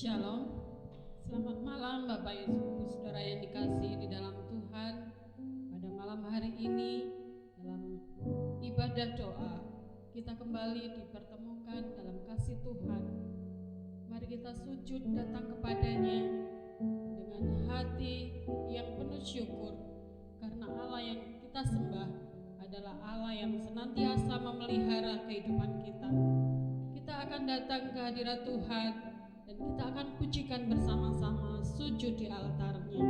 Shalom, selamat malam Bapak Ibu Saudara yang dikasihi di dalam Tuhan. Pada malam hari ini dalam ibadah doa kita kembali dipertemukan dalam kasih Tuhan. Mari kita sujud datang kepadanya dengan hati yang penuh syukur, karena Allah yang kita sembah adalah Allah yang senantiasa memelihara kehidupan kita. Kita akan datang ke hadirat Tuhan dan kita akan pujikan bersama-sama, sujud di altarnya.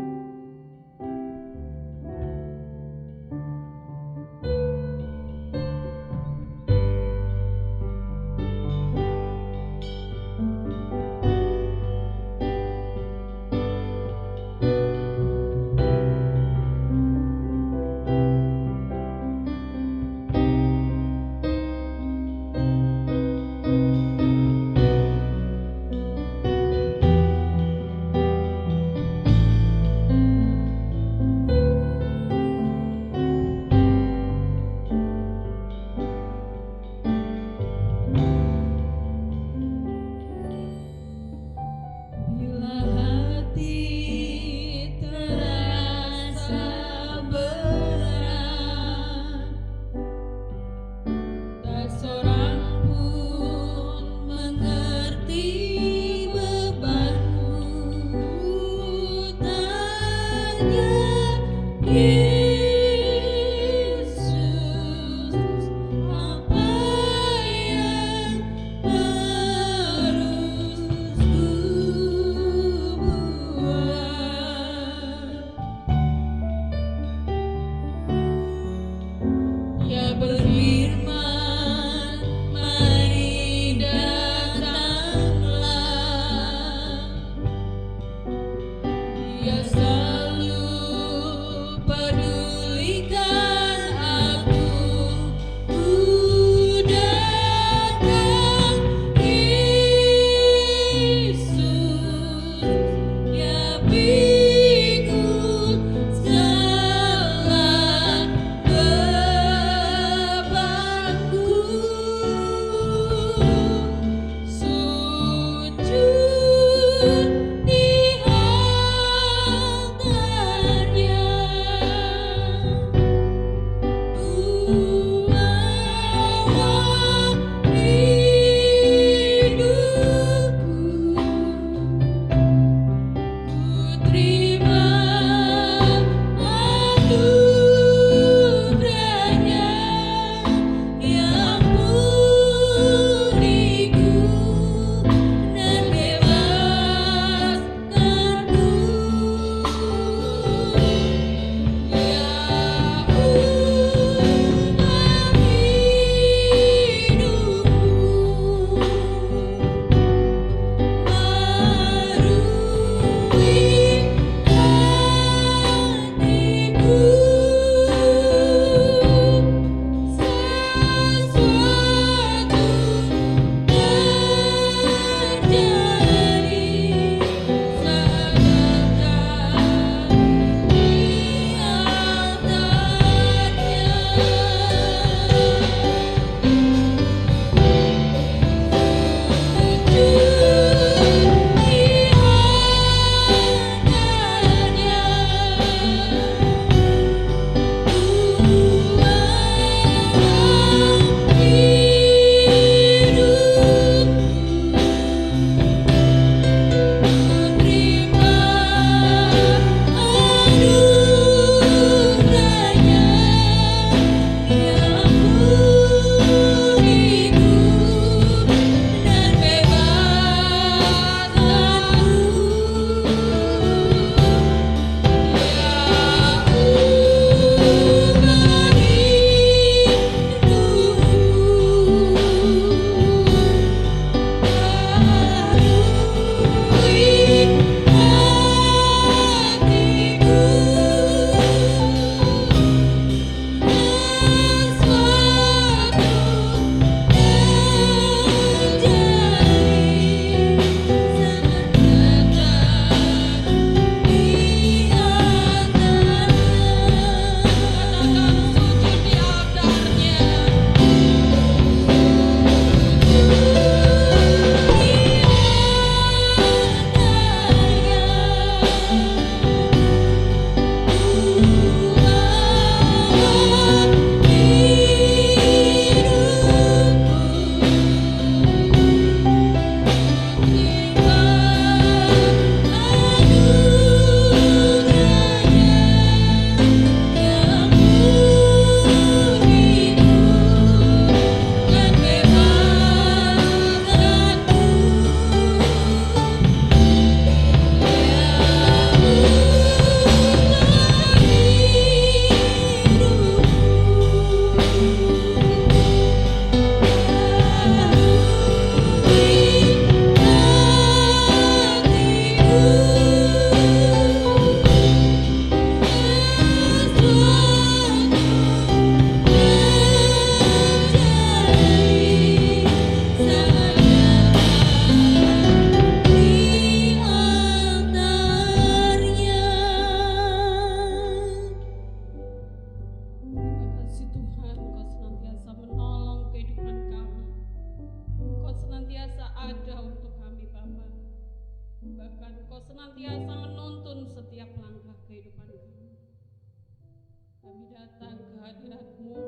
Kami datang ke hadirat-Mu,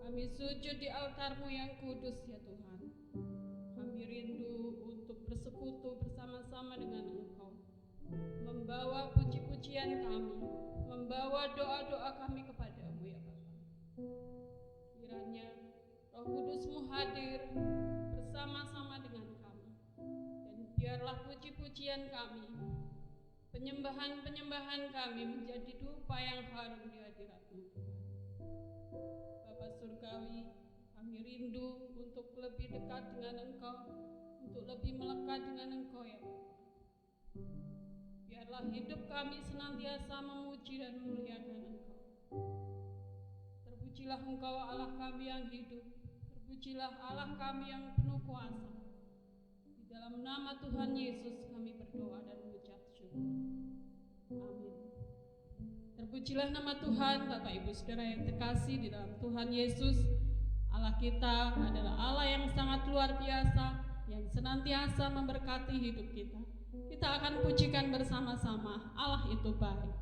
kami sujud di altar-Mu yang kudus ya Tuhan. Kami rindu untuk bersekutu bersama-sama dengan Engkau, membawa puji-pujian kami, membawa doa-doa kami kepadamu ya Bapa. Kiranya Roh Kudus-Mu hadir bersama-sama dengan kami, dan biarlah puji-pujian kami, penyembahan-penyembahan kami menjadi dupa yang harum di hadirat-Mu Tuhan. Bapa Surgawi, kami rindu untuk lebih dekat dengan Engkau, untuk lebih melekat dengan Engkau ya Bapa. Biarlah hidup kami senantiasa memuji dan memuliakan Engkau. Terpujilah Engkau Allah kami yang hidup, terpujilah Allah kami yang penuh kuasa. Di dalam nama Tuhan Yesus kami berdoa dan mengucap syukur. Amin. Terpujilah nama Tuhan. Bapak Ibu Saudara yang terkasih di dalam Tuhan Yesus, Allah kita adalah Allah yang sangat luar biasa, yang senantiasa memberkati hidup kita. Kita akan pujikan bersama-sama, Allah itu baik.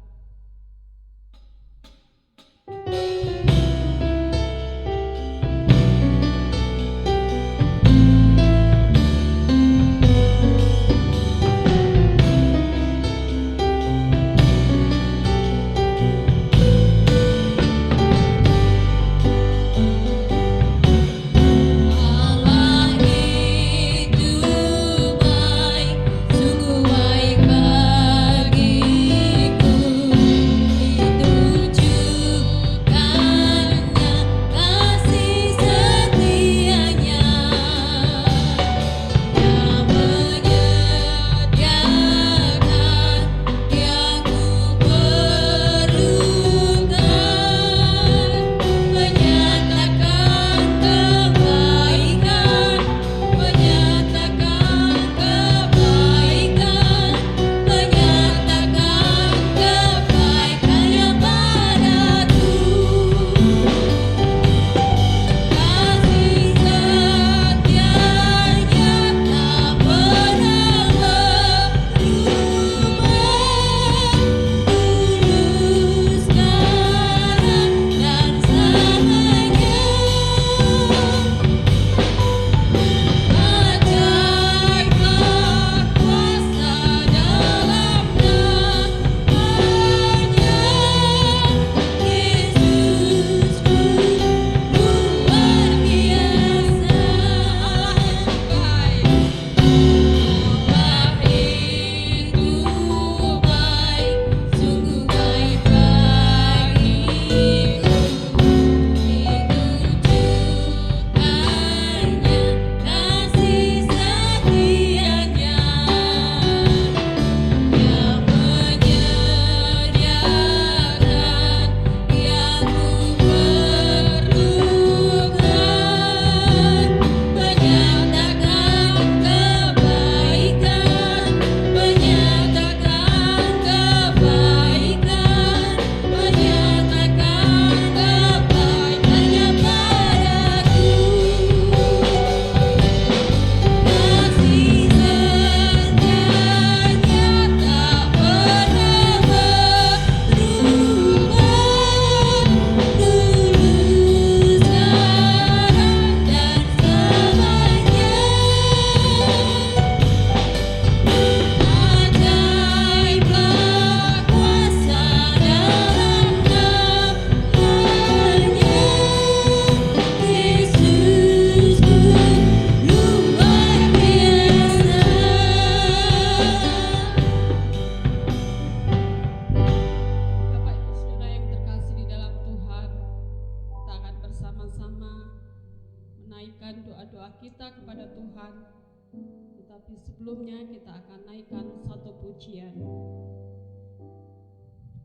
Sebelumnya kita akan naikkan satu pujian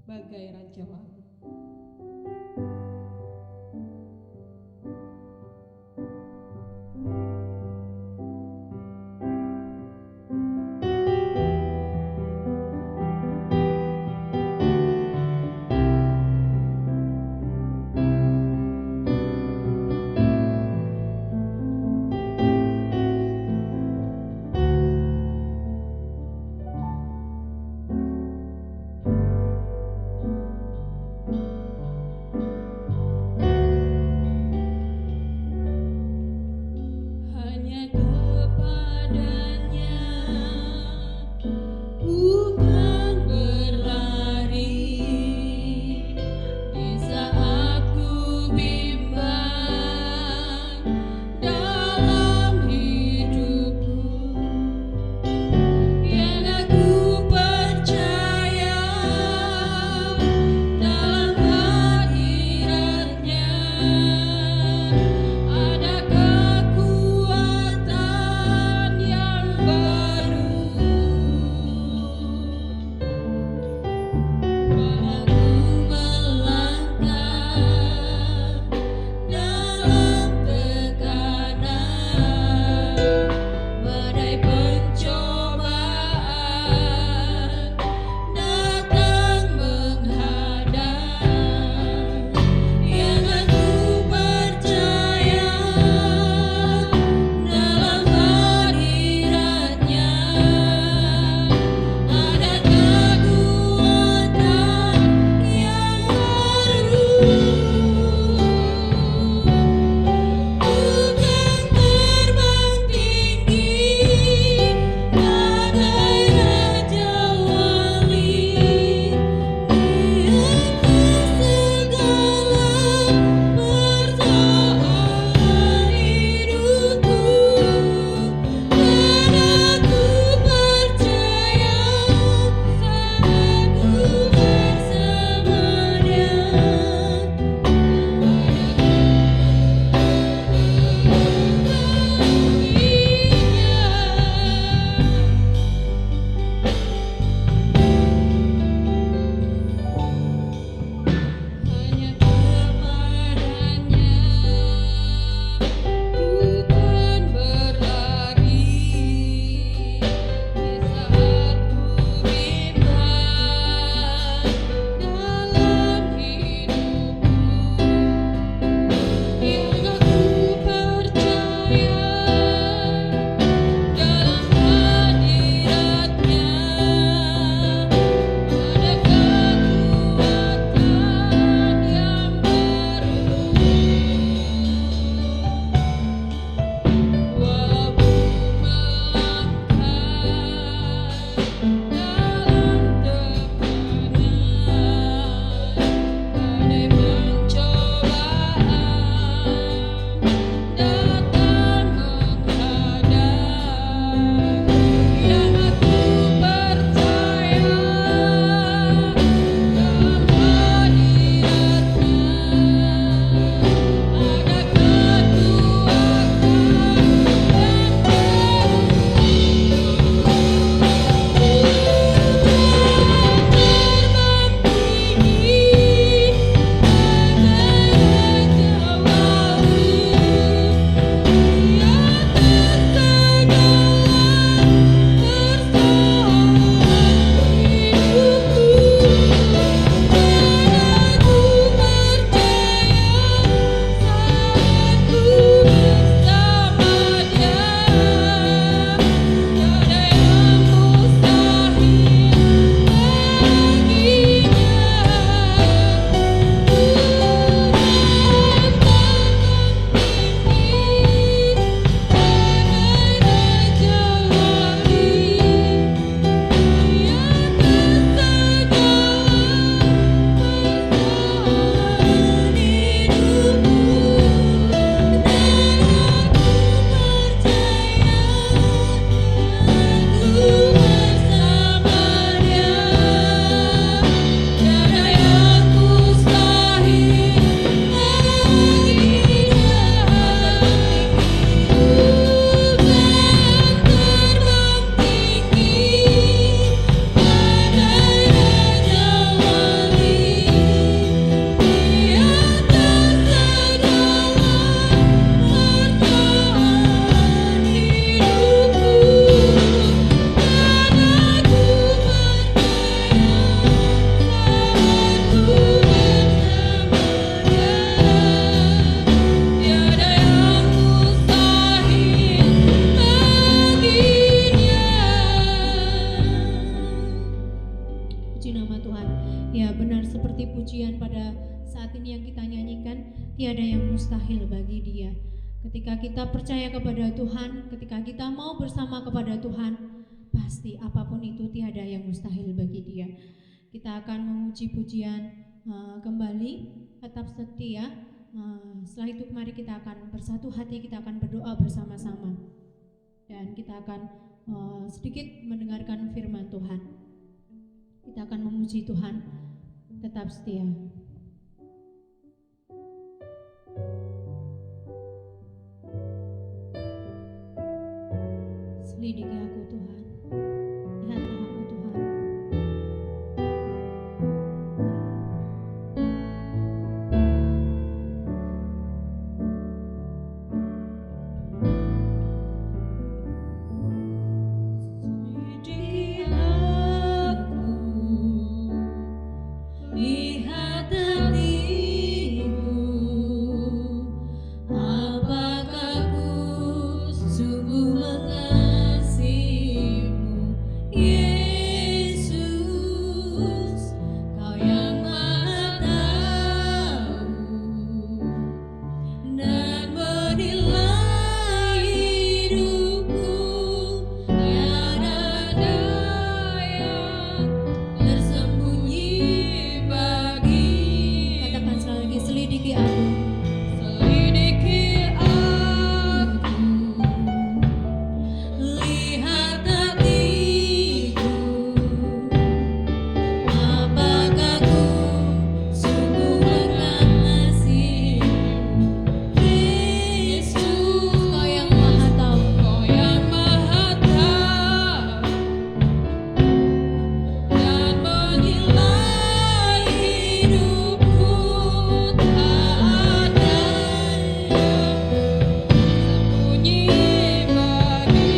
Bagai Raja Wali. tiada yang mustahil bagi Dia. Ketika kita percaya kepada Tuhan, ketika kita mau bersama kepada Tuhan, pasti apapun itu tiada yang mustahil bagi Dia. Kita akan memuji pujian kembali, tetap setia. Setelah itu mari kita akan bersatu hati, kita akan berdoa bersama-sama. Dan kita akan sedikit mendengarkan firman Tuhan. Kita akan memuji Tuhan, tetap setia. Selidiki aku Tuhan, lihatlah aku Tuhan. Lihat hatiku, apakah ku sungguh mengasihimu, Yesus, Kau yang Maha Tahu dan menilai hidupku, tiada daya tersembunyi bagi. Katakan sekali lagi, selidiki aku. Selidiki aku, lihat hatiku, apakah ku sungguh mengasihimu, Yesus, Kau yang Maha Tahu, Kau yang Maha Tahu dan menilai hidupku, tak ada sembunyi bagi.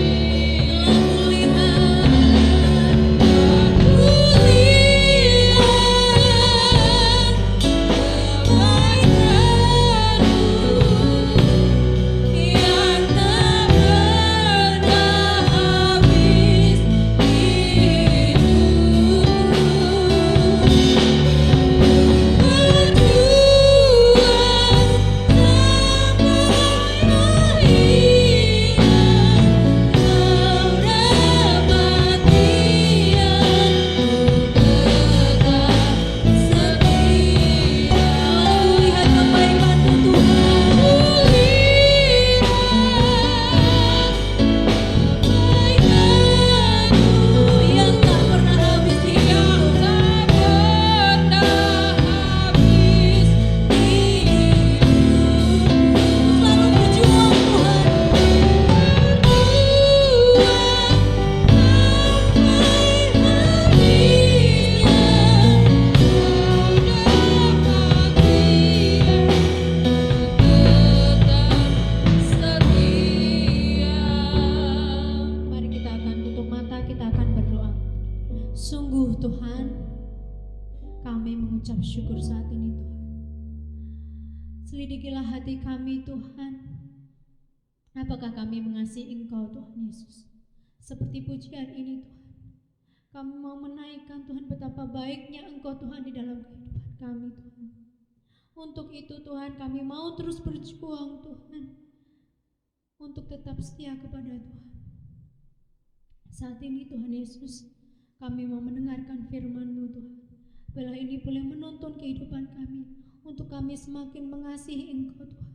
Mari kita akan tutup mata, kita akan berdoa. Sungguh Tuhan, kami mengucap syukur saat ini Tuhan. Selidikilah hati kami Tuhan. Apakah kami mengasihi Engkau Tuhan Yesus? Seperti pujian ini Tuhan. Kami mau menaikkan Tuhan betapa baiknya Engkau Tuhan di dalam kehidupan kami Tuhan. Untuk itu Tuhan kami mau terus berjuang Tuhan, untuk tetap setia kepada Tuhan. Saat ini Tuhan Yesus, kami mau mendengarkan firman-Mu Tuhan. Bila ini boleh menuntun kehidupan kami, untuk kami semakin mengasihi Engkau Tuhan,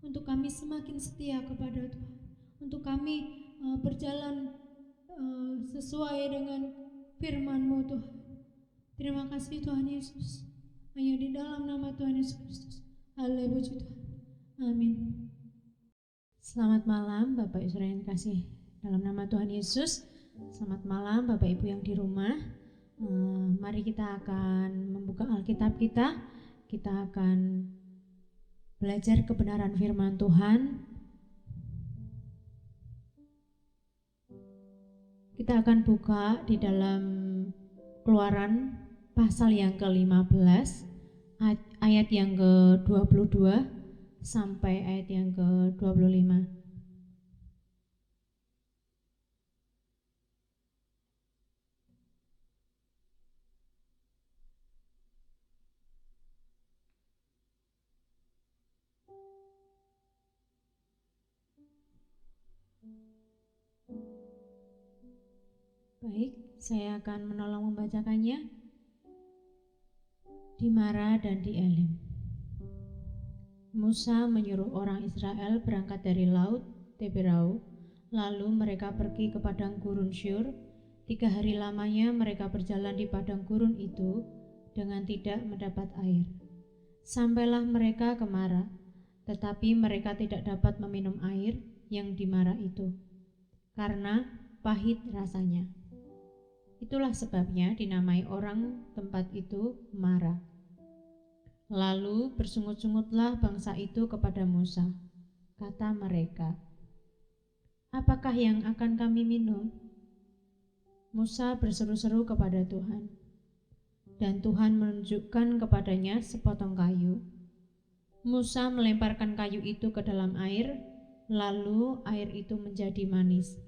untuk kami semakin setia kepada Tuhan, untuk kami berjalan sesuai dengan firman-Mu Tuhan. Terima kasih Tuhan Yesus. Hanya di dalam nama Tuhan Yesus Kristus. Haleluya Tuhan. Amin. Selamat malam Bapak Ibu yang kasih dalam nama Tuhan Yesus. Selamat malam Bapak Ibu yang di rumah. Mari kita akan membuka Alkitab kita. Kita akan belajar kebenaran firman Tuhan. Kita akan buka di dalam Keluaran pasal yang ke-15, ayat yang ke-22 sampai ayat yang ke-25. Baik, saya akan menolong membacakannya. Di Mara dan di Elim. Musa menyuruh orang Israel berangkat dari laut Teberau, lalu mereka pergi ke padang gurun Syur. 3 hari lamanya mereka berjalan di padang gurun itu dengan tidak mendapat air. Sampailah mereka ke Mara, tetapi mereka tidak dapat meminum air yang di Mara itu, karena pahit rasanya. Itulah sebabnya dinamai orang tempat itu Mara. Lalu bersungut-sungutlah bangsa itu kepada Musa. Kata mereka, "Apakah yang akan kami minum?" Musa berseru-seru kepada Tuhan, dan Tuhan menunjukkan kepadanya sepotong kayu. Musa melemparkan kayu itu ke dalam air, lalu air itu menjadi manis.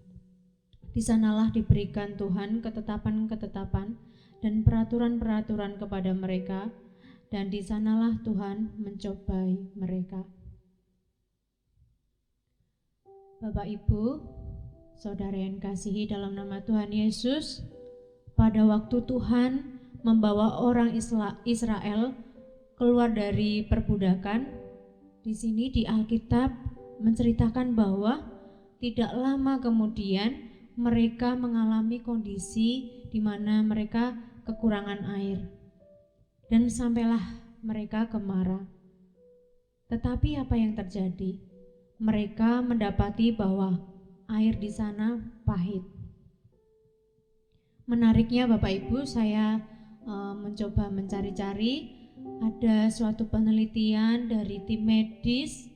Di sanalah diberikan Tuhan ketetapan-ketetapan dan peraturan-peraturan kepada mereka, dan di sanalah Tuhan mencobai mereka. Bapak, Ibu, saudara yang kasihi dalam nama Tuhan Yesus, pada waktu Tuhan membawa orang Israel keluar dari perbudakan, di sini di Alkitab menceritakan bahwa tidak lama kemudian mereka mengalami kondisi di mana mereka kekurangan air. Dan sampailah mereka ke Mara. Tetapi apa yang terjadi? Mereka mendapati bahwa air di sana pahit. Menariknya Bapak Ibu, saya mencoba mencari-cari, ada suatu penelitian dari tim medis,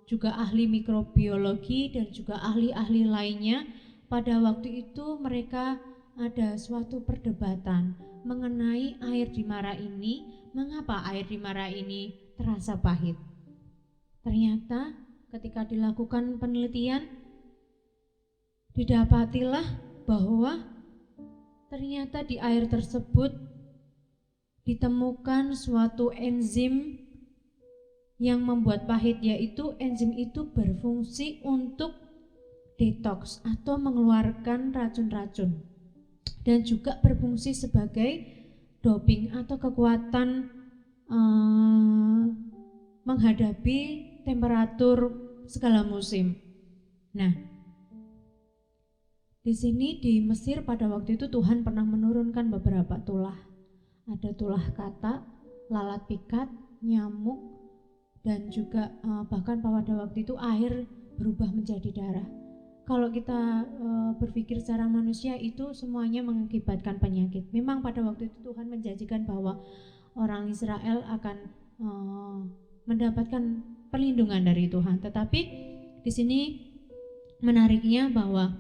juga ahli mikrobiologi dan juga ahli-ahli lainnya. Pada waktu itu mereka ada suatu perdebatan mengenai air di Mara ini. Mengapa air di Mara ini terasa pahit? Ternyata ketika dilakukan penelitian, didapatilah bahwa ternyata di air tersebut ditemukan suatu enzim yang membuat pahit, yaitu enzim itu berfungsi untuk detoks atau mengeluarkan racun-racun, dan juga berfungsi sebagai doping atau kekuatan menghadapi temperatur segala musim. Nah, di sini di Mesir pada waktu itu Tuhan pernah menurunkan beberapa tulah. Ada tulah katak, lalat pikat, nyamuk, dan juga bahkan pada waktu itu air berubah menjadi darah. Kalau kita berpikir secara manusia, itu semuanya mengakibatkan penyakit. Memang pada waktu itu Tuhan menjanjikan bahwa orang Israel akan mendapatkan perlindungan dari Tuhan. Tetapi di sini menariknya bahwa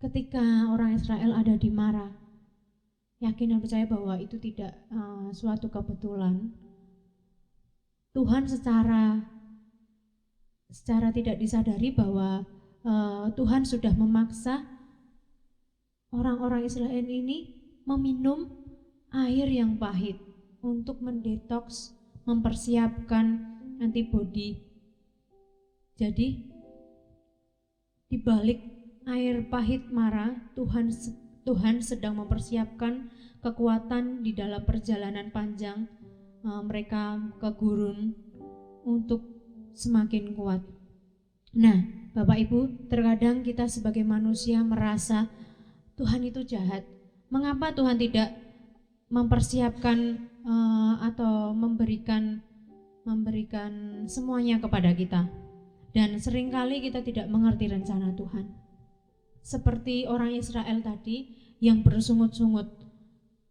ketika orang Israel ada di Mara, yakin dan percaya bahwa itu tidak suatu kebetulan. Tuhan secara tidak disadari bahwa Tuhan sudah memaksa orang-orang Israel ini meminum air yang pahit untuk mendetoks, mempersiapkan antibodi. Jadi di balik air pahit Mara, Tuhan sedang mempersiapkan kekuatan di dalam perjalanan panjang mereka ke gurun untuk semakin kuat. Nah, Bapak Ibu, terkadang kita sebagai manusia merasa Tuhan itu jahat. Mengapa Tuhan tidak mempersiapkan atau memberikan semuanya kepada kita? Dan seringkali kita tidak mengerti rencana Tuhan. Seperti orang Israel tadi yang bersungut-sungut.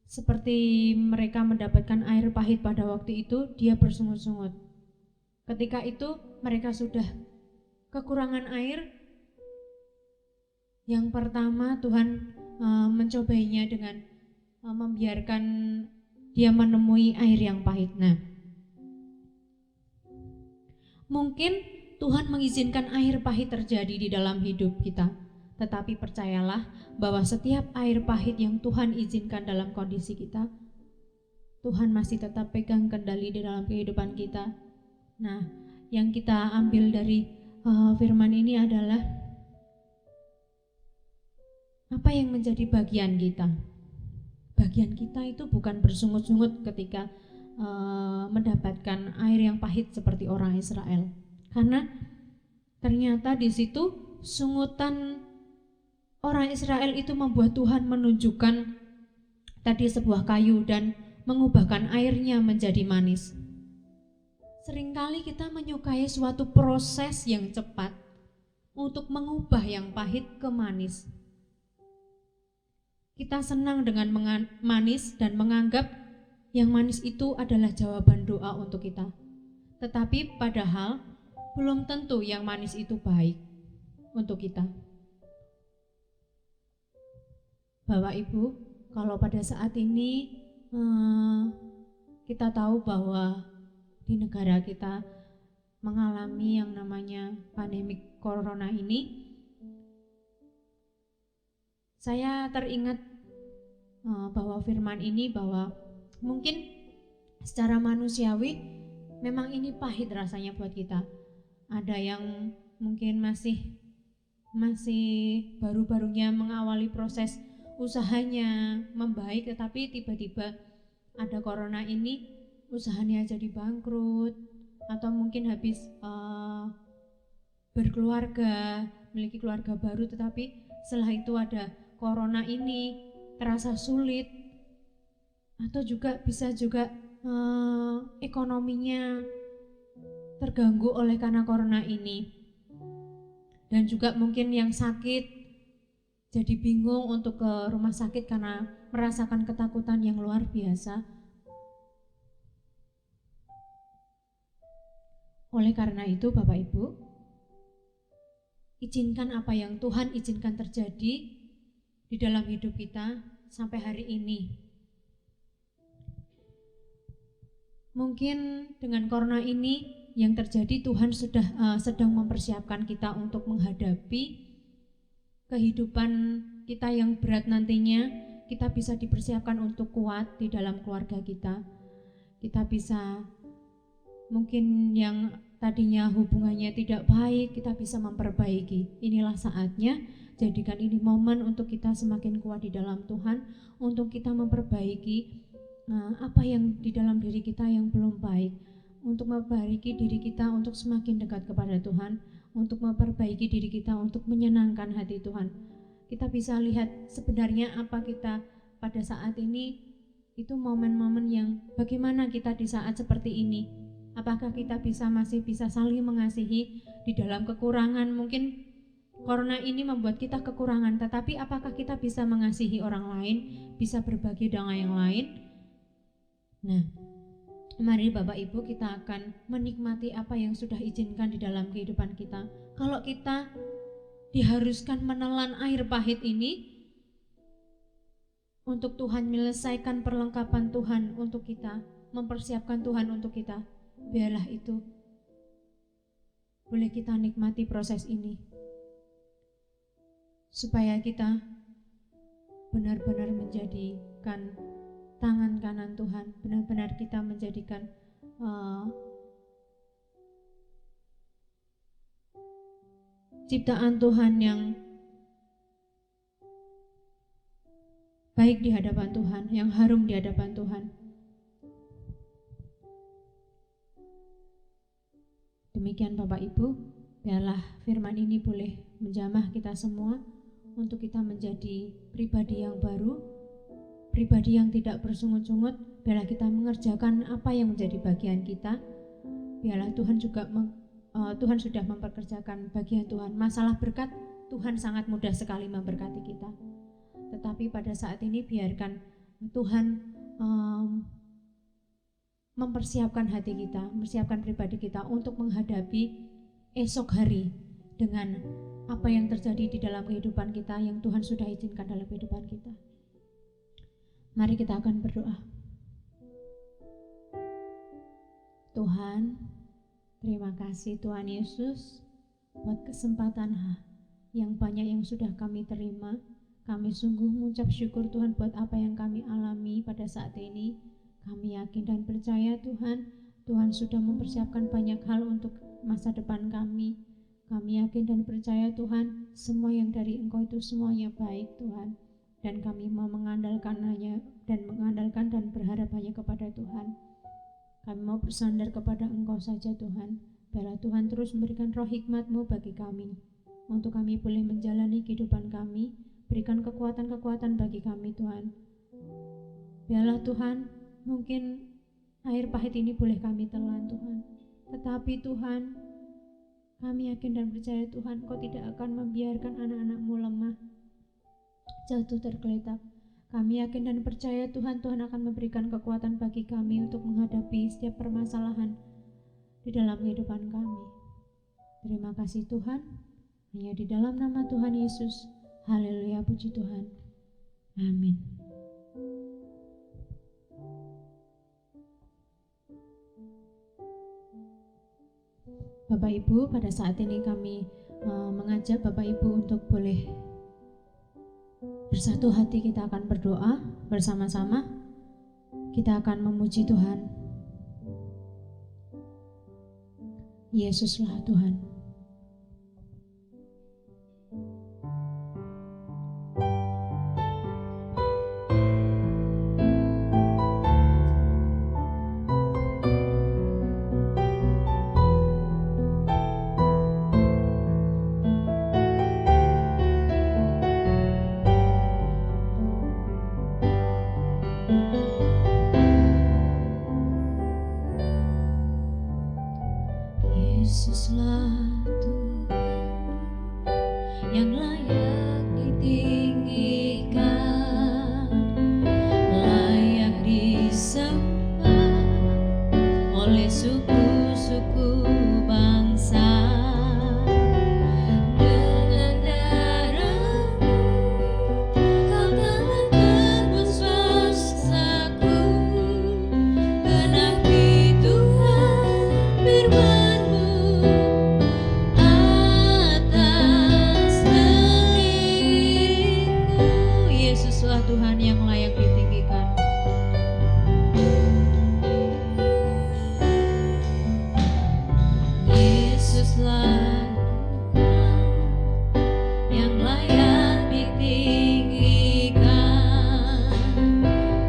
Seperti mereka mendapatkan air pahit pada waktu itu, dia bersungut-sungut. Ketika itu mereka sudah kekurangan air. Yang pertama Tuhan mencobainya dengan membiarkan dia menemui air yang pahit. Nah, mungkin Tuhan mengizinkan air pahit terjadi di dalam hidup kita, tetapi percayalah bahwa setiap air pahit yang Tuhan izinkan dalam kondisi kita, Tuhan masih tetap pegang kendali di dalam kehidupan kita. Nah, yang kita ambil dari firman ini adalah apa yang menjadi bagian kita? Bagian kita itu bukan bersungut-sungut ketika mendapatkan air yang pahit seperti orang Israel, karena ternyata di situ sungutan orang Israel itu membuat Tuhan menunjukkan tadi sebuah kayu dan mengubahkan airnya menjadi manis. Seringkali kita menyukai suatu proses yang cepat untuk mengubah yang pahit ke manis. Kita senang dengan manis dan menganggap yang manis itu adalah jawaban doa untuk kita. Tetapi padahal belum tentu yang manis itu baik untuk kita. Bapak Ibu, kalau pada saat ini kita tahu bahwa di negara kita mengalami yang namanya pandemi corona ini, saya teringat bahwa firman ini bahwa mungkin secara manusiawi memang ini pahit rasanya buat kita. Ada yang mungkin masih baru-barunya mengawali proses usahanya membaik, tetapi tiba-tiba ada corona ini, usahanya jadi bangkrut, atau mungkin habis berkeluarga, memiliki keluarga baru, tetapi setelah itu ada corona ini terasa sulit, atau juga bisa juga ekonominya terganggu oleh karena corona ini. Dan juga mungkin yang sakit jadi bingung untuk ke rumah sakit karena merasakan ketakutan yang luar biasa. Oleh karena itu Bapak Ibu, izinkan apa yang Tuhan izinkan terjadi di dalam hidup kita sampai hari ini. Mungkin dengan corona ini yang terjadi, Tuhan sudah sedang mempersiapkan kita untuk menghadapi kehidupan kita yang berat nantinya. Kita bisa dipersiapkan untuk kuat di dalam keluarga kita. Kita bisa, mungkin yang tadinya hubungannya tidak baik, kita bisa memperbaiki. Inilah saatnya, jadikan ini momen untuk kita semakin kuat di dalam Tuhan, untuk kita memperbaiki apa yang di dalam diri kita yang belum baik, untuk memperbaiki diri kita untuk semakin dekat kepada Tuhan, untuk memperbaiki diri kita untuk menyenangkan hati Tuhan. Kita bisa lihat sebenarnya apa kita pada saat ini, itu momen-momen yang bagaimana kita di saat seperti ini. Apakah kita masih bisa saling mengasihi di dalam kekurangan? Mungkin corona ini membuat kita kekurangan, tetapi apakah kita bisa mengasihi orang lain, bisa berbagi dengan yang lain? Nah, mari Bapak Ibu, kita akan menikmati apa yang sudah izinkan di dalam kehidupan kita. Kalau kita diharuskan menelan air pahit ini untuk Tuhan menyelesaikan perlengkapan Tuhan untuk kita, mempersiapkan Tuhan untuk kita, biarlah itu boleh kita nikmati proses ini, supaya kita benar-benar menjadikan tangan kanan Tuhan, benar-benar kita menjadikan ciptaan Tuhan yang baik di hadapan Tuhan, yang harum di hadapan Tuhan. Demikian Bapak Ibu, biarlah firman ini boleh menjamah kita semua untuk kita menjadi pribadi yang baru, pribadi yang tidak bersungut-sungut. Biarlah kita mengerjakan apa yang menjadi bagian kita. Biarlah Tuhan juga Tuhan sudah memperkerjakan bagian Tuhan. Masalah berkat, Tuhan sangat mudah sekali memberkati kita. Tetapi pada saat ini biarkan Tuhan mempersiapkan hati kita, mempersiapkan pribadi kita untuk menghadapi esok hari dengan apa yang terjadi di dalam kehidupan kita yang Tuhan sudah izinkan dalam kehidupan kita. Mari kita akan berdoa. Tuhan, terima kasih Tuhan Yesus buat kesempatan yang banyak yang sudah kami terima. Kami sungguh mengucap syukur Tuhan buat apa yang kami alami pada saat ini. Kami yakin dan percaya Tuhan, Tuhan sudah mempersiapkan banyak hal untuk masa depan kami. Kami yakin dan percaya Tuhan, semua yang dari Engkau itu semuanya baik Tuhan. Dan kami mau mengandalkan dan berharap hanya kepada Tuhan. Kami mau bersandar kepada Engkau saja Tuhan. Biarlah Tuhan terus memberikan roh hikmat-Mu bagi kami, untuk kami boleh menjalani kehidupan kami. Berikan kekuatan-kekuatan bagi kami Tuhan. Biarlah Tuhan, mungkin air pahit ini boleh kami telan Tuhan. Tetapi Tuhan, kami yakin dan percaya Tuhan, Engkau tidak akan membiarkan anak-anak-Mu lemah, jatuh tergeletak. Kami yakin dan percaya Tuhan akan memberikan kekuatan bagi kami untuk menghadapi setiap permasalahan di dalam kehidupan kami. Terima kasih Tuhan, hanya di dalam nama Tuhan Yesus. Haleluya, puji Tuhan. Amin. Bapak Ibu, pada saat ini kami mengajak Bapak Ibu untuk boleh bersatu hati. Kita akan berdoa bersama-sama. Kita akan memuji Tuhan. Yesuslah Tuhan. Yesuslah Tuhan yang layak ditinggikan, layak disembah oleh suku-suku bangsa. Dengan darah-Mu Kau telah tebus bangsaku. Genapi Tuhan firman-Mu atas negeriku. Yesuslah Tuhan yang layak ditinggikan. Yesuslah Tuhan yang layak ditinggikan,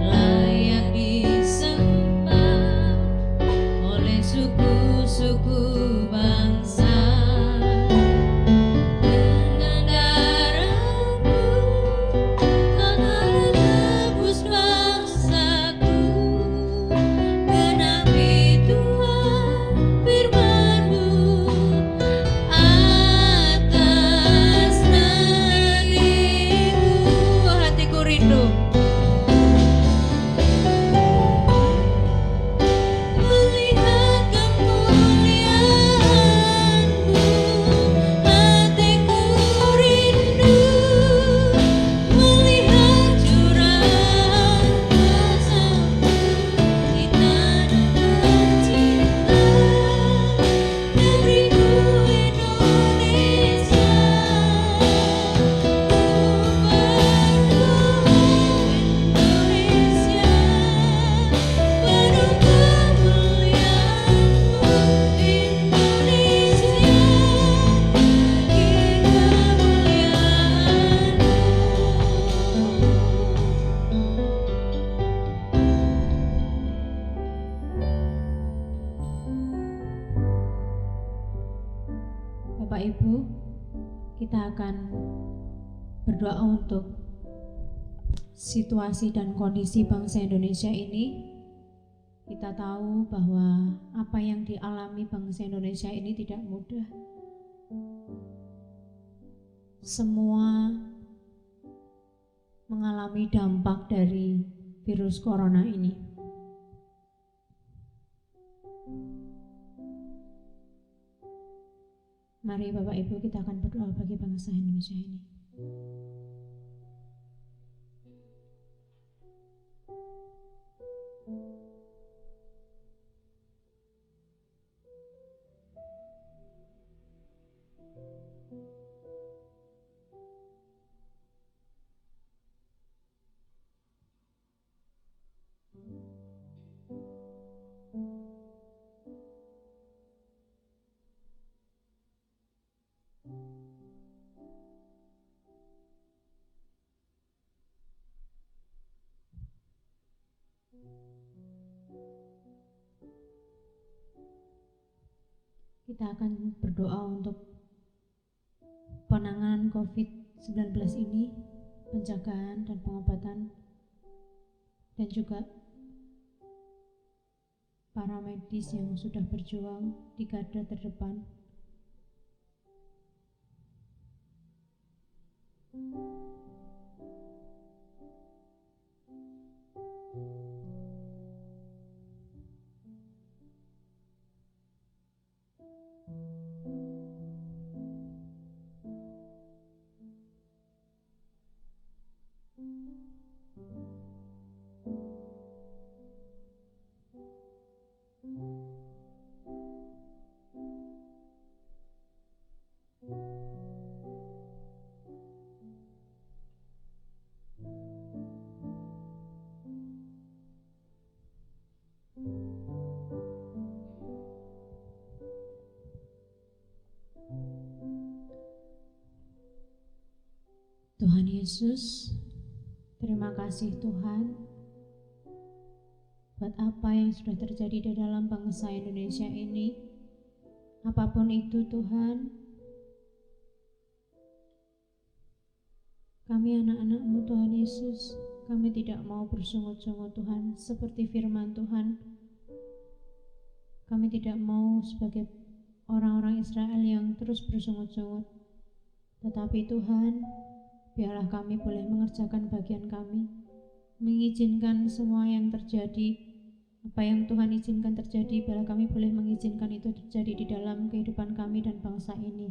layak disembah oleh suku-suku bangsa. Dengan darah-Mu Kau telah tebus bangsaku. Genapi Tuhan firman-Mu atas negeriku. Hatiku rindu melihat kemuliaan-Mu. Hatiku rindu melihat curahan kuasa-Mu di tanah tercinta, negeriku Indonesia. Bapak Ibu, kita akan berdoa untuk situasi dan kondisi bangsa Indonesia ini. Kita tahu bahwa apa yang dialami bangsa Indonesia ini tidak mudah. Semua mengalami dampak dari virus corona ini. Mari Bapak Ibu, kita akan berdoa bagi bangsa Indonesia ini. kita akan berdoa untuk penanganan COVID-19 ini, penjagaan dan pengobatan, dan juga para medis yang sudah berjuang di garda terdepan. Tuhan Yesus, terima kasih Tuhan buat apa yang sudah terjadi di dalam bangsa Indonesia ini. Apapun itu Tuhan, kami anak-anak-Mu Tuhan Yesus, kami tidak mau bersungut-sungut Tuhan seperti firman Tuhan. Kami tidak mau sebagai orang-orang Israel yang terus bersungut-sungut. Tetapi Tuhan, biarlah kami boleh mengerjakan bagian kami, mengizinkan semua yang terjadi, apa yang Tuhan izinkan terjadi, biarlah kami boleh mengizinkan itu terjadi di dalam kehidupan kami dan bangsa ini.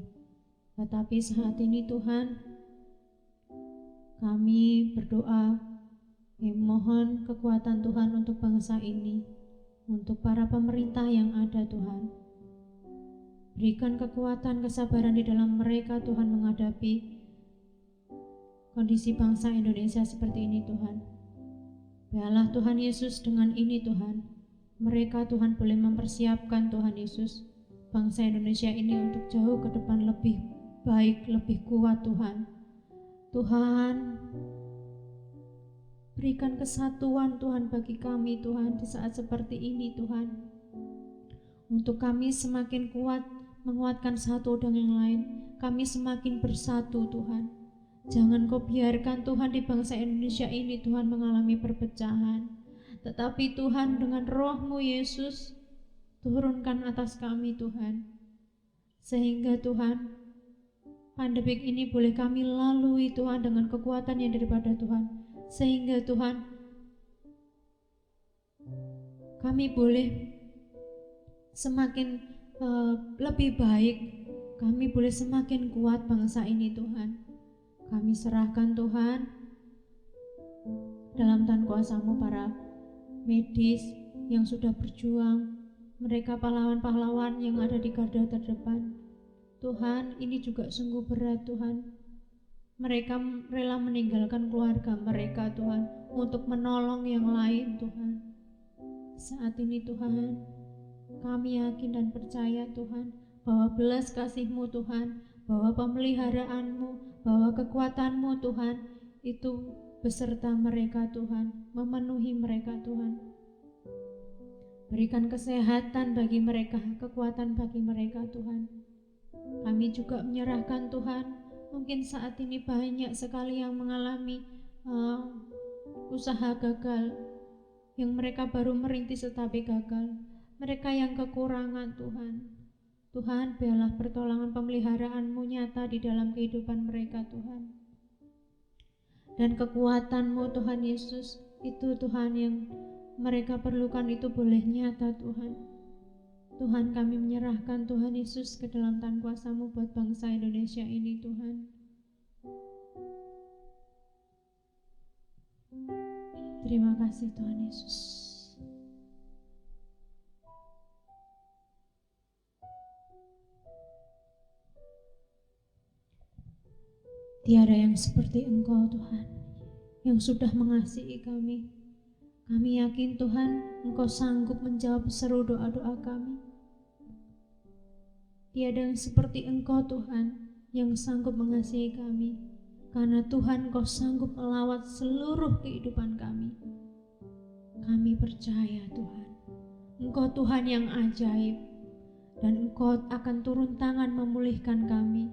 Tetapi saat ini Tuhan, kami berdoa, mohon kekuatan Tuhan untuk bangsa ini, untuk para pemerintah yang ada Tuhan. Berikan kekuatan, kesabaran di dalam mereka Tuhan menghadapi kondisi bangsa Indonesia seperti ini Tuhan. Biarlah Tuhan Yesus dengan ini Tuhan, mereka Tuhan boleh mempersiapkan Tuhan Yesus, bangsa Indonesia ini untuk jauh ke depan lebih baik, lebih kuat Tuhan. Tuhan, berikan kesatuan Tuhan bagi kami Tuhan di saat seperti ini Tuhan. Untuk kami semakin kuat, menguatkan satu dengan yang lain, kami semakin bersatu Tuhan. Jangan Kau biarkan Tuhan di bangsa Indonesia ini Tuhan mengalami perpecahan. Tetapi Tuhan dengan roh-Mu Yesus turunkan atas kami Tuhan. Sehingga Tuhan pandemik ini boleh kami lalui Tuhan dengan kekuatan yang daripada Tuhan. Sehingga Tuhan kami boleh semakin lebih baik. Kami boleh semakin kuat bangsa ini Tuhan. Kami serahkan Tuhan dalam tangan kuasa-Mu para medis yang sudah berjuang, mereka pahlawan-pahlawan yang ada di garda terdepan. Tuhan, ini juga sungguh berat Tuhan. Mereka rela meninggalkan keluarga mereka Tuhan untuk menolong yang lain Tuhan. Saat ini Tuhan, kami yakin dan percaya Tuhan bahwa belas kasih-Mu Tuhan, bahwa pemeliharaan-Mu, bahwa kekuatan-Mu Tuhan itu beserta mereka Tuhan, memenuhi mereka Tuhan. Berikan kesehatan bagi mereka, kekuatan bagi mereka Tuhan. Kami juga menyerahkan Tuhan, mungkin saat ini banyak sekali yang mengalami usaha gagal, yang mereka baru merintis tetapi gagal, mereka yang kekurangan Tuhan. Tuhan, biarlah pertolongan pemeliharaan-Mu nyata di dalam kehidupan mereka Tuhan. Dan kekuatan-Mu Tuhan Yesus, itu Tuhan yang mereka perlukan itu boleh nyata Tuhan. Tuhan, kami menyerahkan Tuhan Yesus ke dalam tangan kuasa-Mu buat bangsa Indonesia ini Tuhan. Terima kasih Tuhan Yesus. Tiada yang seperti Engkau Tuhan, yang sudah mengasihi kami. Kami yakin Tuhan, Engkau sanggup menjawab seru doa-doa kami. Tiada yang seperti Engkau Tuhan, yang sanggup mengasihi kami. Karena Tuhan, Engkau sanggup melawat seluruh kehidupan kami. Kami percaya Tuhan, Engkau Tuhan yang ajaib. dan Engkau akan turun tangan memulihkan kami.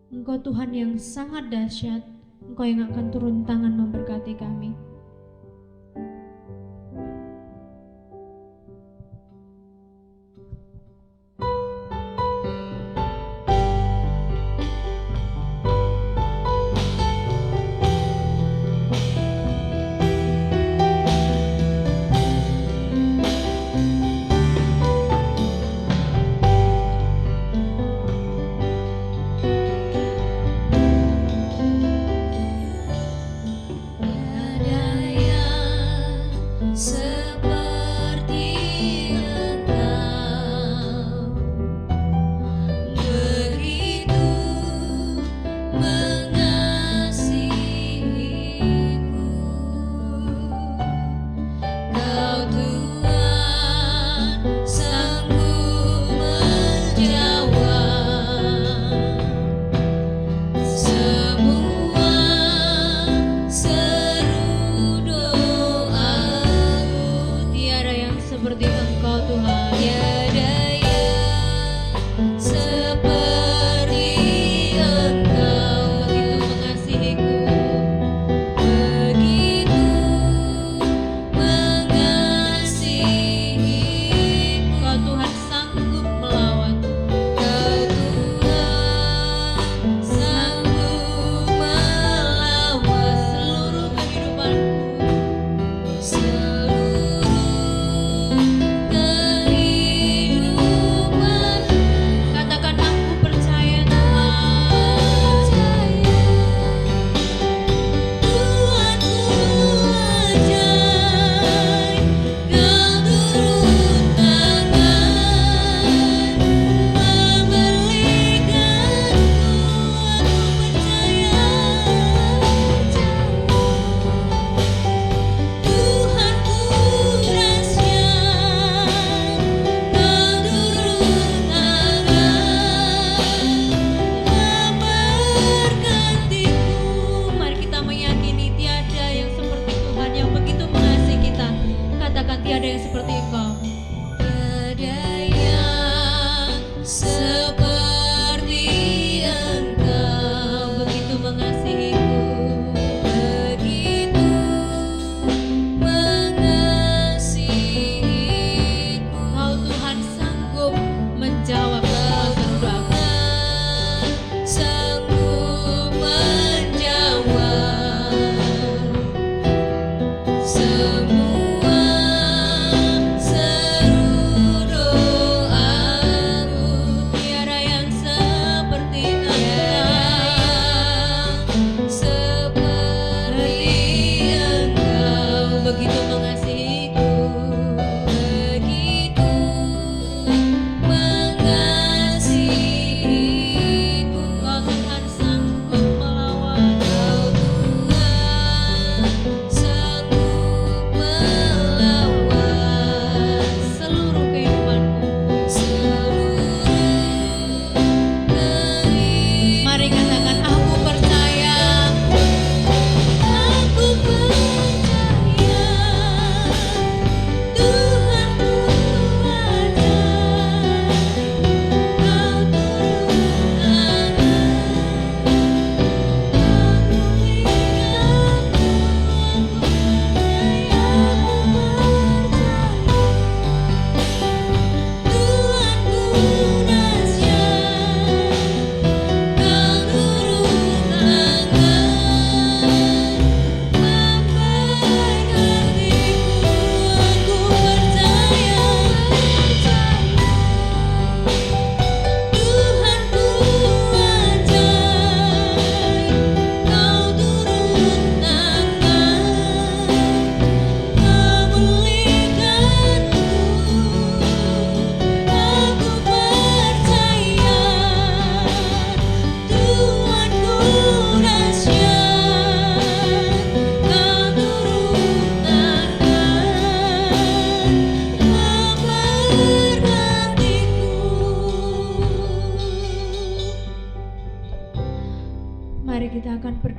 Engkau Tuhan yang sangat dahsyat, Engkau yang akan turun tangan memberkati kami.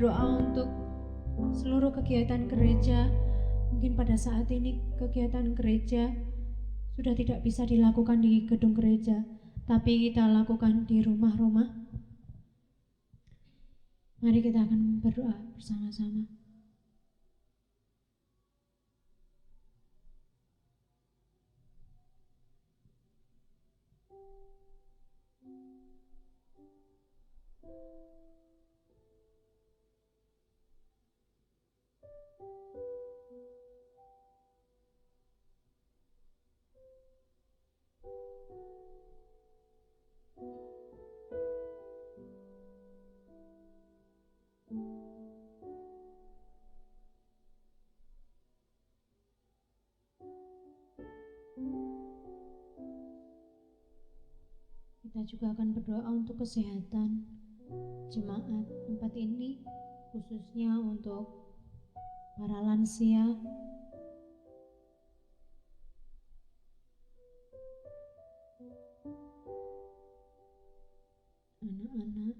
berdoa untuk seluruh kegiatan gereja. Mungkin pada saat ini kegiatan gereja sudah tidak bisa dilakukan di gedung gereja, tapi kita lakukan di rumah-rumah. Mari kita akan berdoa bersama-sama. Kita juga akan berdoa untuk kesehatan jemaat tempat ini, khususnya untuk para lansia, anak-anak,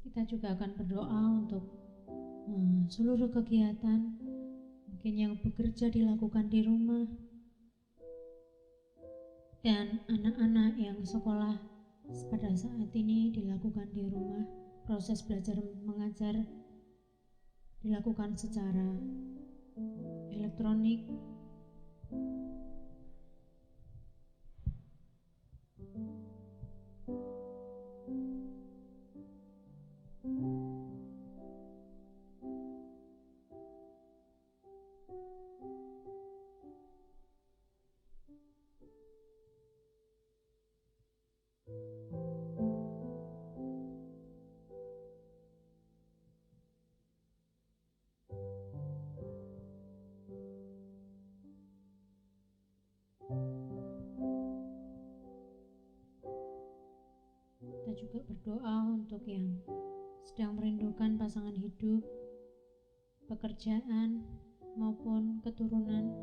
kita juga akan berdoa untuk seluruh kegiatan mungkin yang bekerja dilakukan di rumah, dan anak-anak yang sekolah pada saat ini dilakukan di rumah. Proses belajar mengajar dilakukan secara elektronik. Kita juga berdoa untuk yang sedang merindukan pasangan hidup, pekerjaan, maupun keturunan.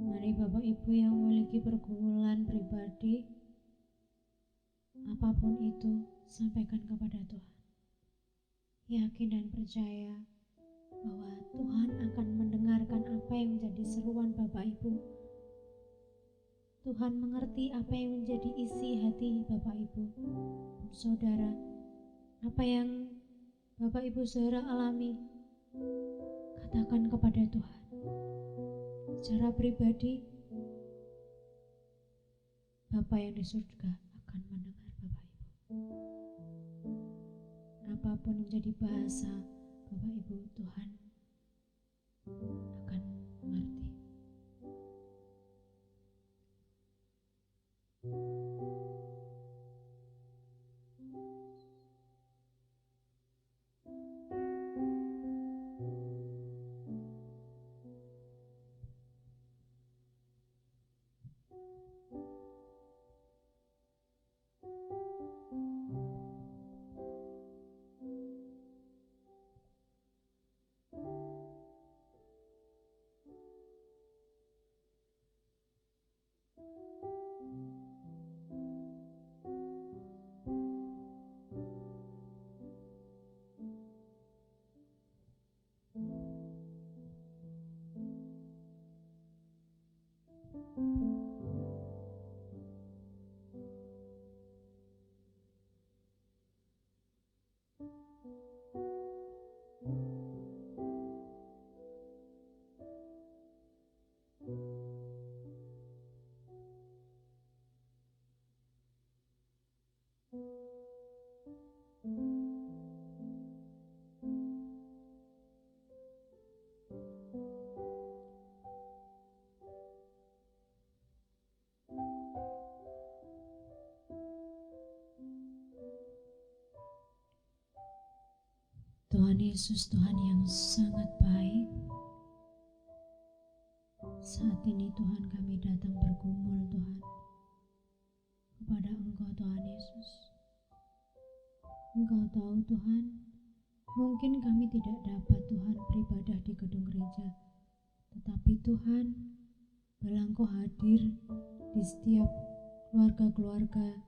Mari Bapak Ibu yang memiliki pergumulan pribadi, apapun itu, sampaikan kepada Tuhan. Yakin dan percaya bahwa Tuhan akan mendengarkan apa yang menjadi seruan Bapak Ibu. Tuhan mengerti apa yang menjadi isi hati Bapak Ibu, saudara. Apa yang Bapak Ibu saudara alami, katakan kepada Tuhan. Secara pribadi, Bapa yang di surga akan mendengar Bapak Ibu. Apapun yang menjadi bahasa Bapak Ibu, Tuhan akan mengerti. Tuhan Yesus, Tuhan yang sangat baik. Saat ini Tuhan kami datang bergumul Tuhan kepada Engkau Tuhan Yesus. Engkau tahu Tuhan, mungkin kami tidak dapat Tuhan beribadah di gedung gereja, tetapi Tuhan, bila Engkau hadir di setiap keluarga-keluarga,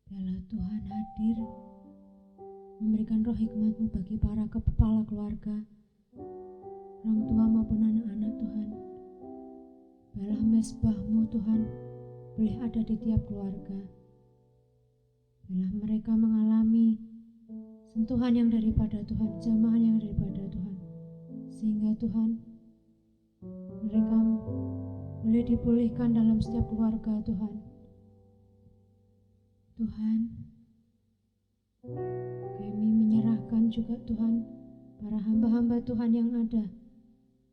bila Tuhan hadir memberikan roh hikmat-Mu bagi para kepala keluarga, orang tua maupun anak-anak Tuhan. Biarlah mesbah-Mu Tuhan boleh ada di tiap keluarga. Biarlah mereka mengalami sentuhan yang daripada Tuhan, jamahan yang daripada Tuhan, sehingga Tuhan mereka boleh dipulihkan dalam setiap keluarga Tuhan. Tuhan, kami menyerahkan juga Tuhan para hamba-hamba Tuhan yang ada.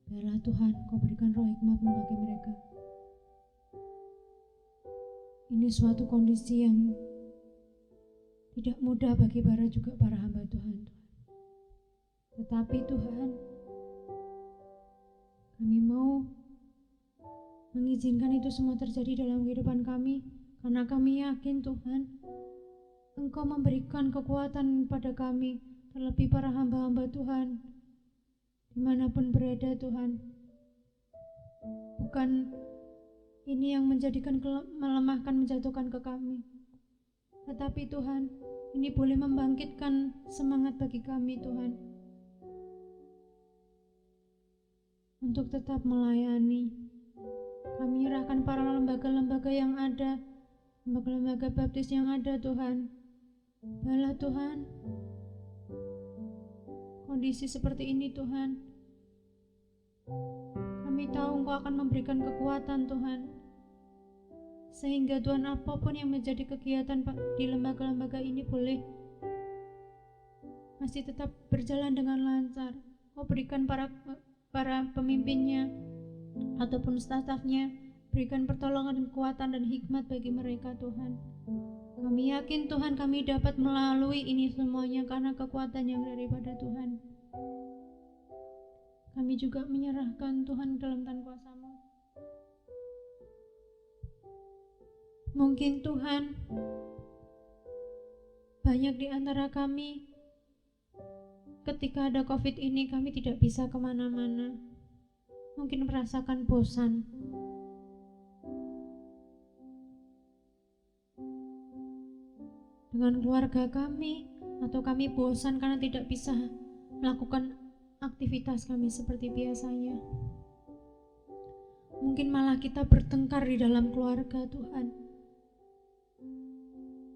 Biarlah Tuhan Kau berikan roh hikmat-Mu bagi mereka. Ini suatu kondisi yang tidak mudah bagi para hamba Tuhan. Tetapi Tuhan, kami mau mengizinkan itu semua terjadi dalam kehidupan kami, karena kami yakin Tuhan, Engkau memberikan kekuatan pada kami, terlebih para hamba-hamba Tuhan, dimanapun berada Tuhan. Bukan ini yang menjadikan melemahkan, menjatuhkan ke kami, tetapi Tuhan, ini boleh membangkitkan semangat bagi kami Tuhan, untuk tetap melayani. Kami menyerahkan para lembaga-lembaga yang ada, lembaga-lembaga baptis yang ada Tuhan. Baiklah Tuhan, kondisi seperti ini Tuhan, kami tahu Engkau akan memberikan kekuatan Tuhan, sehingga Tuhan apapun yang menjadi kegiatan di lembaga-lembaga ini boleh masih tetap berjalan dengan lancar. Kau berikan para pemimpinnya ataupun staf-stafnya, berikan pertolongan dan kekuatan dan hikmat bagi mereka Tuhan. Kami yakin Tuhan kami dapat melalui ini semuanya karena kekuatan yang daripada Tuhan. Kami juga menyerahkan Tuhan dalam tangan kuasa-Mu. Mungkin Tuhan, banyak di antara kami ketika ada COVID ini kami tidak bisa kemana-mana. Mungkin merasakan bosan. Dengan keluarga kami, atau kami bosan karena tidak bisa melakukan aktivitas kami seperti biasanya. Mungkin malah kita bertengkar di dalam keluarga Tuhan.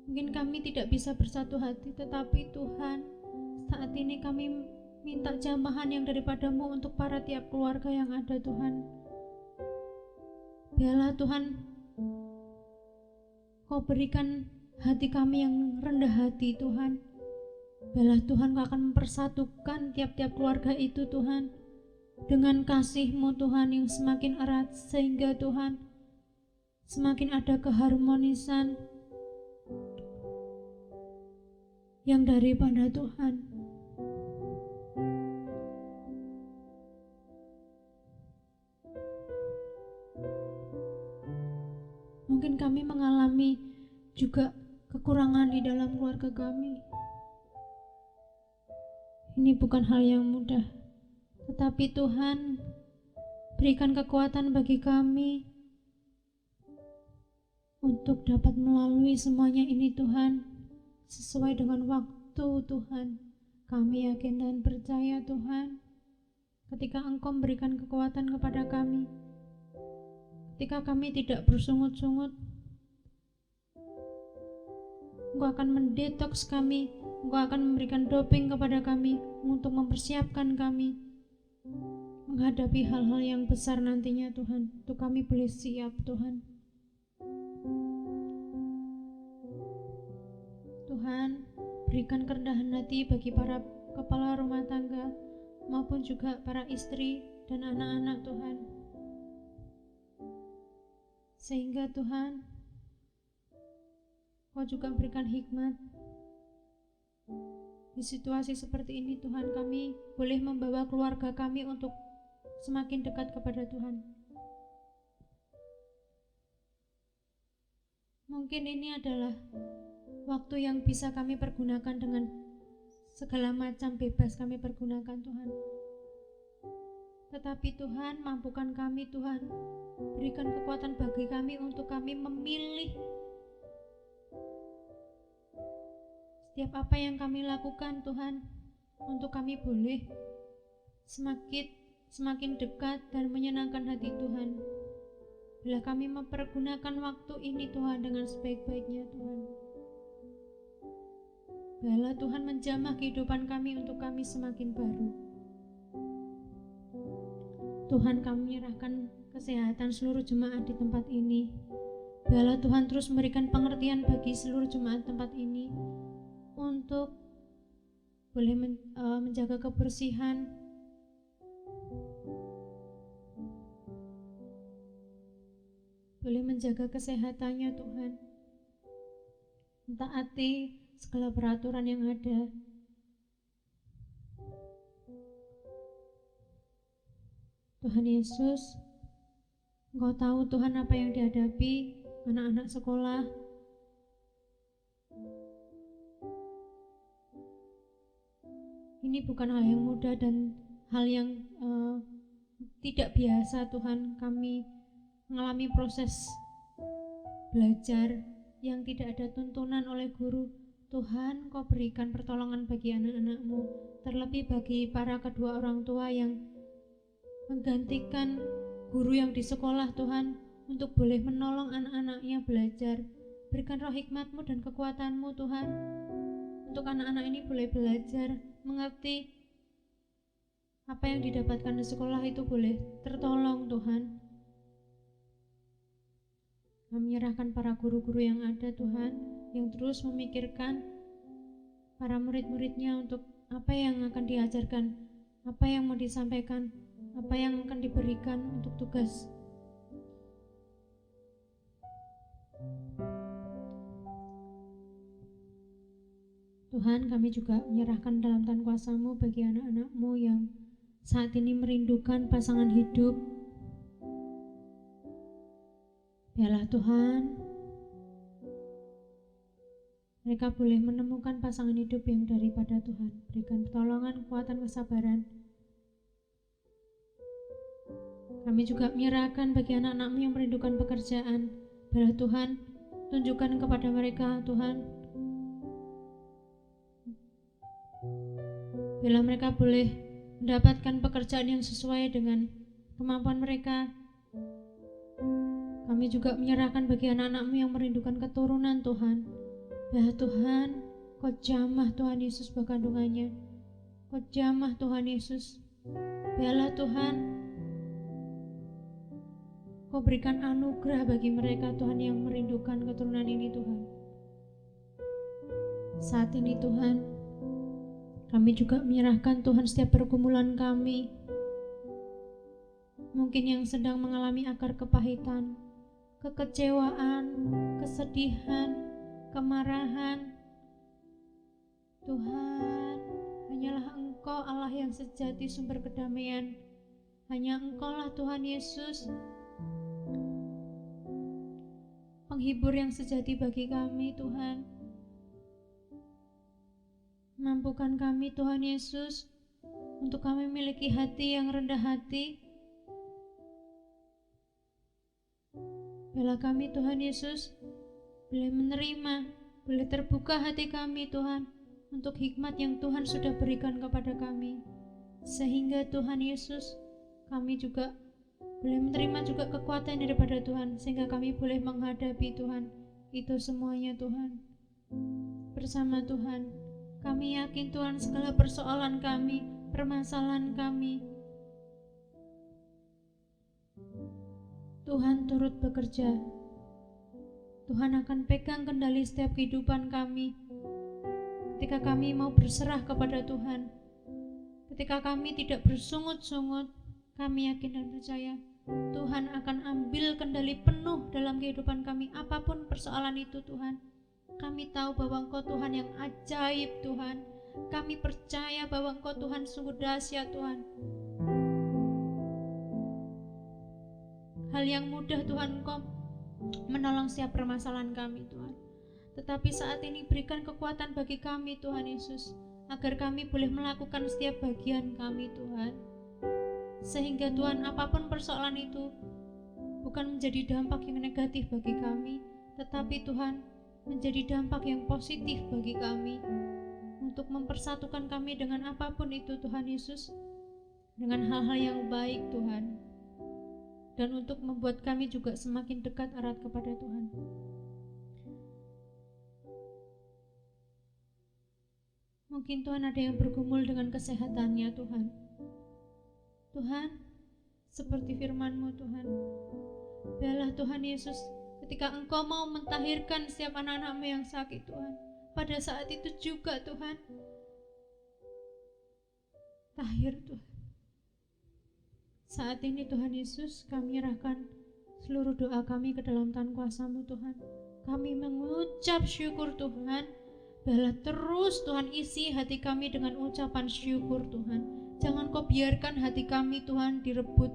Mungkin kami tidak bisa bersatu hati, tetapi Tuhan, saat ini kami minta jamahan yang daripada-Mu untuk para tiap keluarga yang ada Tuhan. Biarlah Tuhan, Kau berikan hati kami yang rendah hati Tuhan. Biarlah Tuhan Kau akan mempersatukan tiap-tiap keluarga itu Tuhan, dengan kasih-Mu Tuhan yang semakin erat, sehingga Tuhan semakin ada keharmonisan yang daripada Tuhan. Mungkin kami mengalami juga kekurangan di dalam keluarga kami. Ini bukan hal yang mudah, tetapi Tuhan berikan kekuatan bagi kami untuk dapat melalui semuanya ini Tuhan, sesuai dengan waktu Tuhan. Kami yakin dan percaya Tuhan, ketika Engkau memberikan kekuatan kepada kami, Ketika kami tidak bersungut-sungut, Engkau akan mendetoks kami, Engkau akan memberikan doping kepada kami untuk mempersiapkan kami menghadapi hal-hal yang besar nantinya Tuhan, untuk kami boleh siap Tuhan. Tuhan, berikan kerendahan hati bagi para kepala rumah tangga maupun juga para istri dan anak-anak Tuhan, sehingga Tuhan Kau juga berikan hikmat di situasi seperti ini. Tuhan, kami boleh membawa keluarga kami untuk semakin dekat kepada Tuhan. Mungkin ini adalah waktu yang bisa kami pergunakan dengan segala macam bebas kami pergunakan Tuhan. Tetapi Tuhan, mampukan kami Tuhan, berikan kekuatan bagi kami untuk kami memilih setiap apa yang kami lakukan Tuhan, untuk kami boleh semakin dekat dan menyenangkan hati Tuhan. Bila kami mempergunakan waktu ini Tuhan dengan sebaik-baiknya Tuhan, biarlah Tuhan menjamah kehidupan kami untuk kami semakin baru. Tuhan, kami menyerahkan kesehatan seluruh jemaat di tempat ini. Biarlah Tuhan terus memberikan pengertian bagi seluruh jemaat tempat ini untuk boleh menjaga kebersihan, boleh menjaga kesehatannya Tuhan, mentaati segala peraturan yang ada. Tuhan Yesus, Engkau tahu Tuhan apa yang dihadapi anak-anak sekolah. Ini bukan hal yang mudah dan hal yang tidak biasa Tuhan. Kami mengalami proses belajar yang tidak ada tuntunan oleh guru. Tuhan, Kau berikan pertolongan bagi anak-anak-Mu, terlebih bagi para kedua orang tua yang menggantikan guru yang di sekolah Tuhan, untuk boleh menolong anak-anaknya belajar. Berikan roh hikmat-Mu dan kekuatan-Mu Tuhan, untuk anak-anak ini boleh belajar, mengerti apa yang didapatkan di sekolah itu boleh tertolong Tuhan. Kami menyerahkan para guru-guru yang ada Tuhan, yang terus memikirkan para murid-muridnya untuk apa yang akan diajarkan, apa yang mau disampaikan, apa yang akan diberikan untuk tugas. Tuhan, kami juga menyerahkan dalam tangan kuasa-Mu bagi anak-anak-Mu yang saat ini merindukan pasangan hidup. Biarlah Tuhan, mereka boleh menemukan pasangan hidup yang daripada Tuhan. Berikan pertolongan, kekuatan, kesabaran. Kami juga menyerahkan bagi anak-anak-Mu yang merindukan pekerjaan. Biarlah Tuhan, tunjukkan kepada mereka Tuhan, bila mereka boleh mendapatkan pekerjaan yang sesuai dengan kemampuan mereka. Kami juga menyerahkan bagi anak-anak-Mu yang merindukan keturunan Tuhan. Ya Tuhan, Kau jamah Tuhan Yesus kandungannya. Kau jamah Tuhan Yesus. Biarlah Tuhan, Kau berikan anugerah bagi mereka Tuhan yang merindukan keturunan ini Tuhan. Saat ini Tuhan, kami juga menyerahkan Tuhan setiap pergumulan kami, mungkin yang sedang mengalami akar kepahitan, kekecewaan, kesedihan, kemarahan. Tuhan, hanyalah Engkau Allah yang sejati, sumber kedamaian. Hanya Engkau lah Tuhan Yesus, penghibur yang sejati bagi kami Tuhan. Mampukan kami Tuhan Yesus untuk kami memiliki hati yang rendah hati. Biarlah kami Tuhan Yesus boleh menerima, boleh terbuka hati kami Tuhan untuk hikmat yang Tuhan sudah berikan kepada kami. Sehingga Tuhan Yesus, kami juga boleh menerima juga kekuatan daripada Tuhan, sehingga kami boleh menghadapi Tuhan itu semuanya Tuhan. Bersama Tuhan, kami yakin Tuhan segala persoalan kami, permasalahan kami, Tuhan turut bekerja. Tuhan akan pegang kendali setiap kehidupan kami. Ketika kami mau berserah kepada Tuhan, ketika kami tidak bersungut-sungut, kami yakin dan percaya Tuhan akan ambil kendali penuh dalam kehidupan kami. Apapun persoalan itu Tuhan, kami tahu bahwa Engkau Tuhan yang ajaib Tuhan. Kami percaya bahwa Engkau Tuhan sungguh dahsyat Tuhan. Hal yang mudah Tuhan, Engkau menolong setiap permasalahan kami Tuhan. Tetapi saat ini berikan kekuatan bagi kami Tuhan Yesus, agar kami boleh melakukan setiap bagian kami Tuhan. Sehingga Tuhan, apapun persoalan itu bukan menjadi dampak yang negatif bagi kami, tetapi Tuhan menjadi dampak yang positif bagi kami, untuk mempersatukan kami dengan apapun itu Tuhan Yesus, dengan hal-hal yang baik Tuhan, dan untuk membuat kami juga semakin dekat erat kepada Tuhan. Mungkin Tuhan ada yang bergumul dengan kesehatannya Tuhan. Tuhan, seperti firman-Mu Tuhan, biarlah Tuhan Yesus, ketika Engkau mau mentahirkan setiap anak-anak-Mu yang sakit Tuhan, pada saat itu juga Tuhan, tahir Tuhan. Saat ini Tuhan Yesus, kami nyerahkan seluruh doa kami ke dalam tangan kuasa-Mu Tuhan. Kami mengucap syukur Tuhan, biarlah terus Tuhan isi hati kami dengan ucapan syukur Tuhan. Jangan Kau biarkan hati kami Tuhan direbut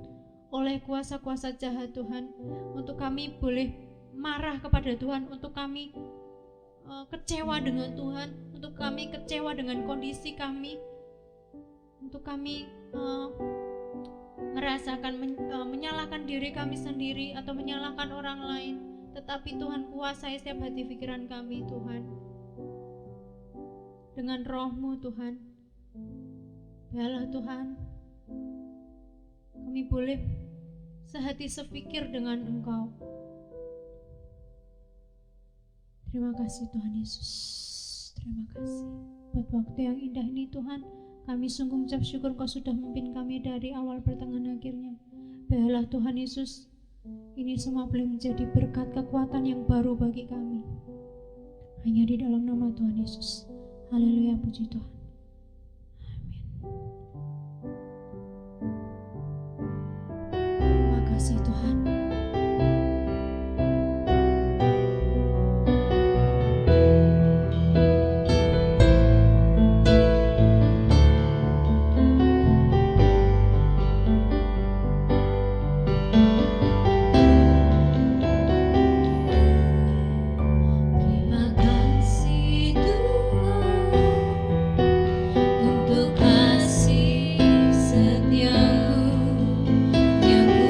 oleh kuasa-kuasa jahat Tuhan, untuk kami boleh marah kepada Tuhan, untuk kami kecewa dengan Tuhan, untuk kami kecewa dengan kondisi kami, untuk kami merasakan menyalahkan diri kami sendiri atau menyalahkan orang lain. Tetapi Tuhan, kuasai setiap hati pikiran kami Tuhan dengan Roh-Mu Tuhan. Biarlah Tuhan, kami boleh sehati sepikir dengan Engkau. Terima kasih Tuhan Yesus. Terima kasih buat waktu yang indah ini Tuhan. Kami sungguh mengucap syukur Kau sudah memimpin kami dari awal pertengahan akhirnya. Biarlah Tuhan Yesus, ini semua boleh menjadi berkat kekuatan yang baru bagi kami. Hanya di dalam nama Tuhan Yesus. Haleluya, puji Tuhan. Amin. Terima kasih Tuhan. Kasih setiamu yang ku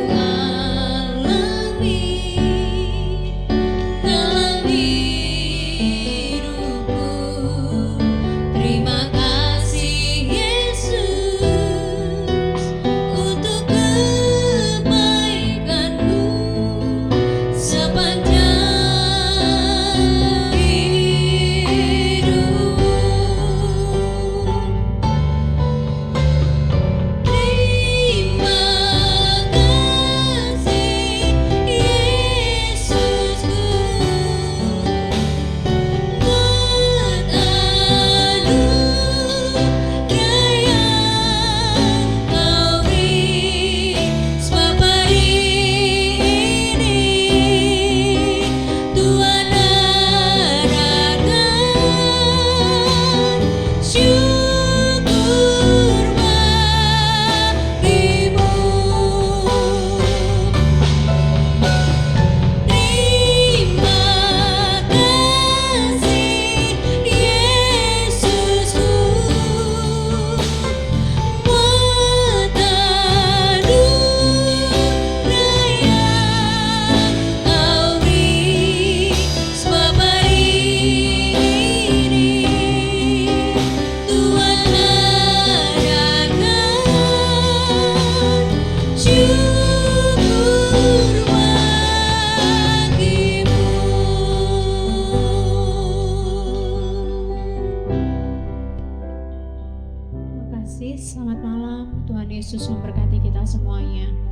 Selamat malam, Tuhan Yesus memberkati kita semuanya.